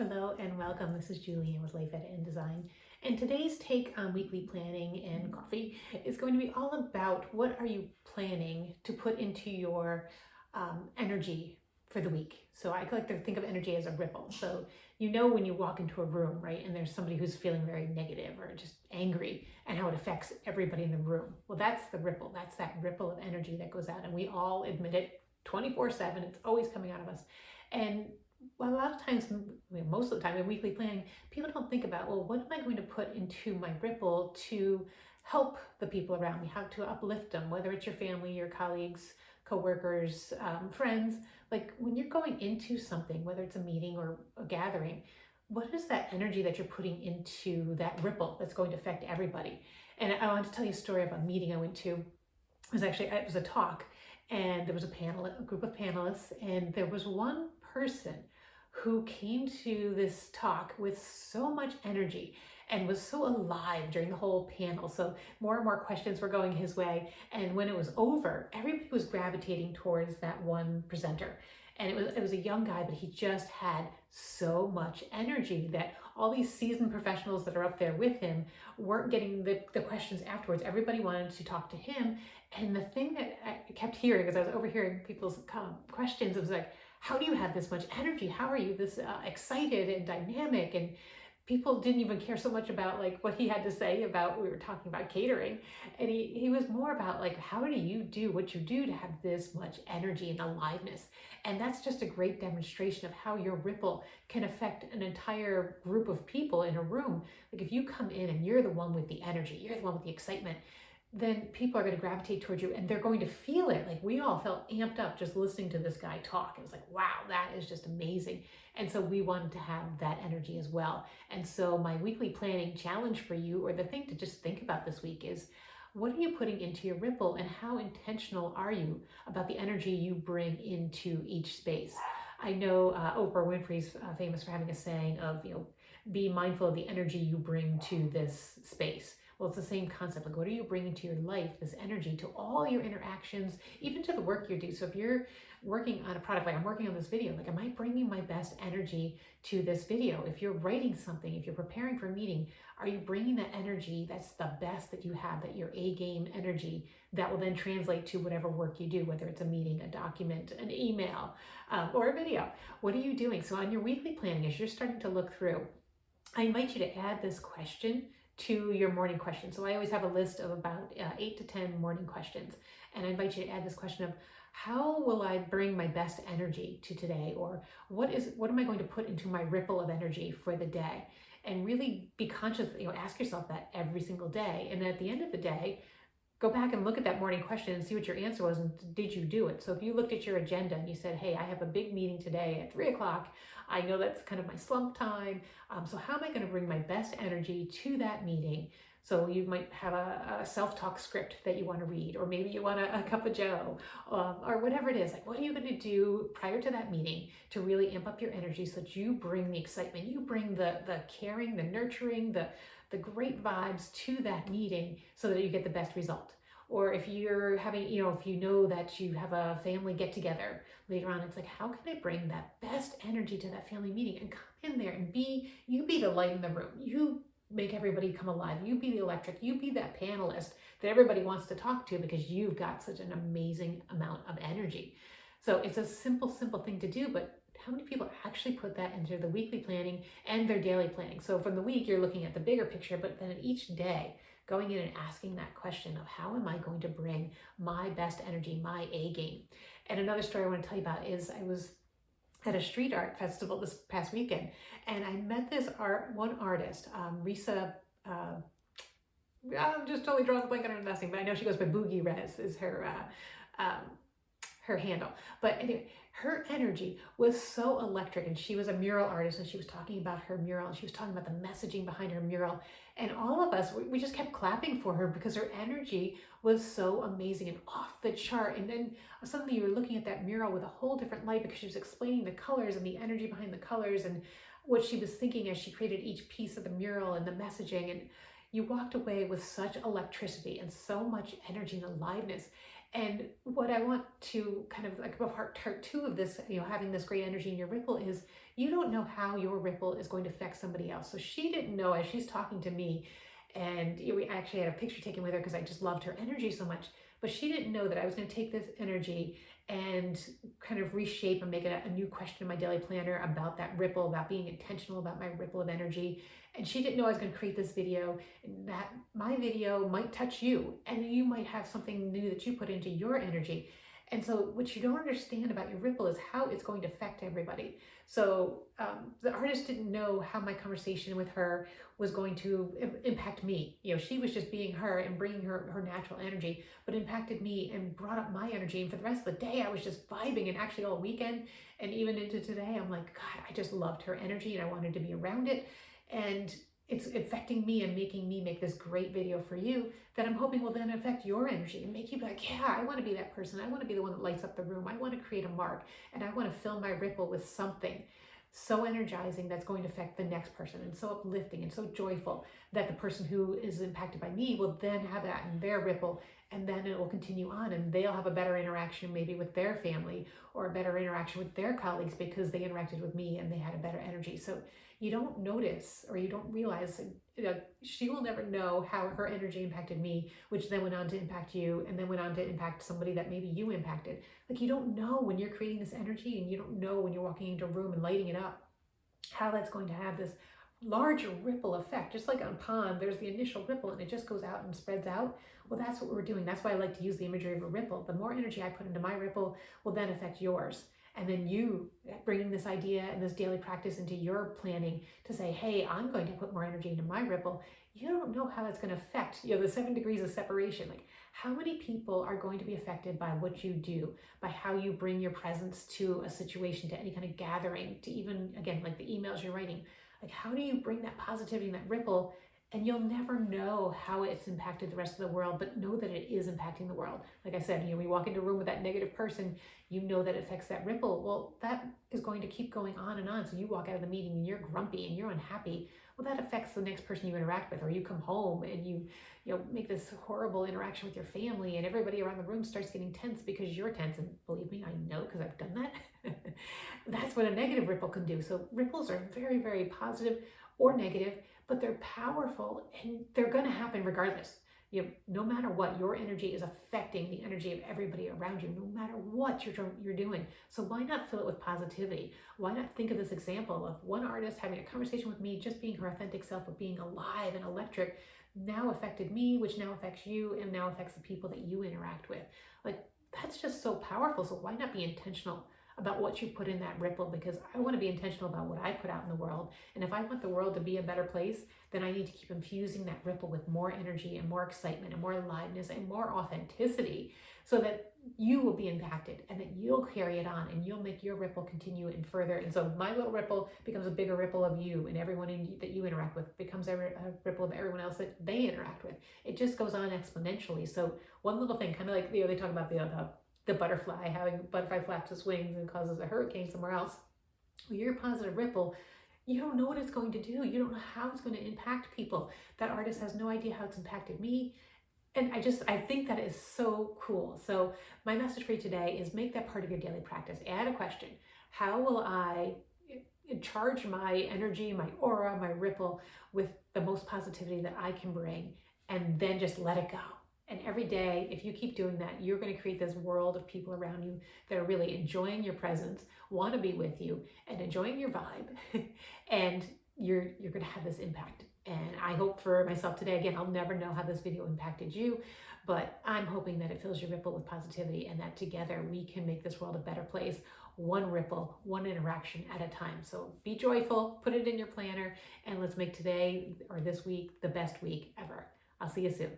Hello and welcome. This is Julian with Life Edit and Design. And today's take on weekly planning and coffee is going to be all about what are you planning to put into your energy for the week. So I like to think of energy as a ripple. So you know when you walk into a room, right, and there's somebody who's feeling very negative or just angry and how it affects everybody in the room. Well, that's the ripple. That's that ripple of energy that goes out, and we all admit it 24/7. It's always coming out of us. And well, a lot of times, most of the time in weekly planning, people don't think about, well, what am I going to put into my ripple to help the people around me, how to uplift them, whether it's your family, your colleagues, coworkers, friends. Like when you're going into something, whether it's a meeting or a gathering, what is that energy that you're putting into that ripple that's going to affect everybody? And I want to tell you a story about a meeting I went to. It was a talk, and there was a group of panelists, and there was one person who came to this talk with so much energy and was so alive during the whole panel. So more and more questions were going his way. And when it was over, everybody was gravitating towards that one presenter. And it was a young guy, but he just had so much energy that all these seasoned professionals that are up there with him weren't getting the questions afterwards. Everybody wanted to talk to him. And the thing that I kept hearing as I was overhearing people's questions, it was like, how do you have this much energy? How are you this excited and dynamic? And people didn't even care so much about like what he had to say about, we were talking about catering. And he was more about like, how do you do what you do to have this much energy and aliveness? And that's just a great demonstration of how your ripple can affect an entire group of people in a room. Like if you come in and you're the one with the energy, you're the one with the excitement, then people are going to gravitate towards you and they're going to feel it. Like we all felt amped up just listening to this guy talk. It was like, wow, that is just amazing. And so we wanted to have that energy as well. And so my weekly planning challenge for you, or the thing to just think about this week, is what are you putting into your ripple and how intentional are you about the energy you bring into each space? I know Oprah Winfrey's famous for having a saying of, be mindful of the energy you bring to this space. Well, it's the same concept. Like, what are you bringing to your life, this energy, to all your interactions, even to the work you do? So if you're working on a product, like I'm working on this video, like, am I bringing my best energy to this video? If you're writing something, if you're preparing for a meeting, are you bringing that energy that's the best that you have, that your A-game energy that will then translate to whatever work you do, whether it's a meeting, a document, an email, or a video? What are you doing? So on your weekly planning, as you're starting to look through, I invite you to add this question to your morning questions. So I always have a list of about 8 to 10 morning questions. And I invite you to add this question of, how will I bring my best energy to today? Or what am I going to put into my ripple of energy for the day? And really be conscious, ask yourself that every single day. And at the end of the day, go back and look at that morning question and see what your answer was, and did you do it? So if you looked at your agenda and you said, hey, I have a big meeting today at 3:00, I know that's kind of my slump time. So how am I going to bring my best energy to that meeting? So you might have a self-talk script that you want to read, or maybe you want a cup of joe, or whatever it is. Like, what are you going to do prior to that meeting to really amp up your energy so that you bring the excitement, you bring the caring, the nurturing, the great vibes to that meeting so that you get the best result? Or if you're having, if you know that you have a family get together later on, it's like, how can I bring that best energy to that family meeting and come in there and you be the light in the room. You make everybody come alive. You be the electric, you be that panelist that everybody wants to talk to because you've got such an amazing amount of energy. So it's a simple thing to do, but how many people actually put that into the weekly planning and their daily planning? So from the week, you're looking at the bigger picture, but then each day, going in and asking that question of, how am I going to bring my best energy, my A game? And another story I want to tell you about is I was at a street art festival this past weekend, and I met this one artist, Risa. I'm just totally drawing a blank on her last name, but I know she goes by Boogie Rez is her handle. But anyway, her energy was so electric, and she was a mural artist, and she was talking about her mural, and she was talking about the messaging behind her mural, and all of us, we just kept clapping for her because her energy was so amazing and off the chart. And then suddenly you were looking at that mural with a whole different light because she was explaining the colors and the energy behind the colors and what she was thinking as she created each piece of the mural and the messaging. And you walked away with such electricity and so much energy and aliveness. And what I want to kind of like about part two of this, having this great energy in your ripple is you don't know how your ripple is going to affect somebody else. So she didn't know as she's talking to me, and we actually had a picture taken with her because I just loved her energy so much. But she didn't know that I was going to take this energy and kind of reshape and make it a new question in my daily planner about that ripple, about being intentional about my ripple of energy. And she didn't know I was going to create this video, and that my video might touch you, and you might have something new that you put into your energy. And so what you don't understand about your ripple is how it's going to affect everybody. So the artist didn't know how my conversation with her was going to impact me. She was just being her and bringing her natural energy, but impacted me and brought up my energy. And for the rest of the day, I was just vibing. And actually all weekend and even into today, I'm like, God, I just loved her energy and I wanted to be around it. And it's affecting me and making me make this great video for you that I'm hoping will then affect your energy and make you be like, yeah, I want to be that person. I want to be the one that lights up the room. I want to create a mark, and I want to fill my ripple with something so energizing that's going to affect the next person, and so uplifting and so joyful that the person who is impacted by me will then have that in their ripple, and then it will continue on, and they'll have a better interaction maybe with their family or a better interaction with their colleagues because they interacted with me and they had a better energy. So you don't notice or you don't realize, she will never know how her energy impacted me, which then went on to impact you, and then went on to impact somebody that maybe you impacted. Like, you don't know when you're creating this energy, and you don't know when you're walking into a room and lighting it up, how that's going to have this large ripple effect. Just like on a pond, there's the initial ripple and it just goes out and spreads out. Well, that's what we're doing. That's why I like to use the imagery of a ripple. The more energy I put into my ripple will then affect yours. And then you bringing this idea and this daily practice into your planning to say, hey, I'm going to put more energy into my ripple. You don't know how that's going to affect, the 7 degrees of separation. Like, how many people are going to be affected by what you do, by how you bring your presence to a situation, to any kind of gathering, to even, again, like the emails you're writing. Like, how do you bring that positivity and that ripple? And you'll never know how it's impacted the rest of the world, but know that it is impacting the world. Like I said, we walk into a room with that negative person, you know that it affects that ripple. Well, that is going to keep going on and on. So you walk out of the meeting and you're grumpy and you're unhappy. Well, that affects the next person you interact with, or you come home and you make this horrible interaction with your family, and everybody around the room starts getting tense because you're tense. And believe me, I know because I've done that. That's what a negative ripple can do. So ripples are very, very positive or negative, but they're powerful and they're going to happen regardless. No matter what, your energy is affecting the energy of everybody around you, no matter what you're doing. So why not fill it with positivity? Why not think of this example of one artist having a conversation with me, just being her authentic self, but being alive and electric, now affected me, which now affects you, and now affects the people that you interact with. Like, that's just so powerful. So why not be intentional about what you put in that ripple? Because I want to be intentional about what I put out in the world. And if I want the world to be a better place, then I need to keep infusing that ripple with more energy and more excitement and more aliveness and more authenticity, so that you will be impacted and that you'll carry it on and you'll make your ripple continue and further. And so my little ripple becomes a bigger ripple of you, and everyone that you interact with becomes a ripple of everyone else that they interact with. It just goes on exponentially. So one little thing, kind of like, they talk about the butterfly, having butterfly flaps its wings and causes a hurricane somewhere else. Well, your positive ripple, you don't know what it's going to do. You don't know how it's going to impact people. That artist has no idea how it's impacted me. And I think that is so cool. So my message for you today is make that part of your daily practice. Add a question. How will I charge my energy, my aura, my ripple with the most positivity that I can bring? And then just let it go. And every day, if you keep doing that, you're going to create this world of people around you that are really enjoying your presence, want to be with you, and enjoying your vibe. And you're going to have this impact. And I hope for myself today, again, I'll never know how this video impacted you, but I'm hoping that it fills your ripple with positivity, and that together we can make this world a better place, one ripple, one interaction at a time. So be joyful, put it in your planner, and let's make today or this week the best week ever. I'll see you soon.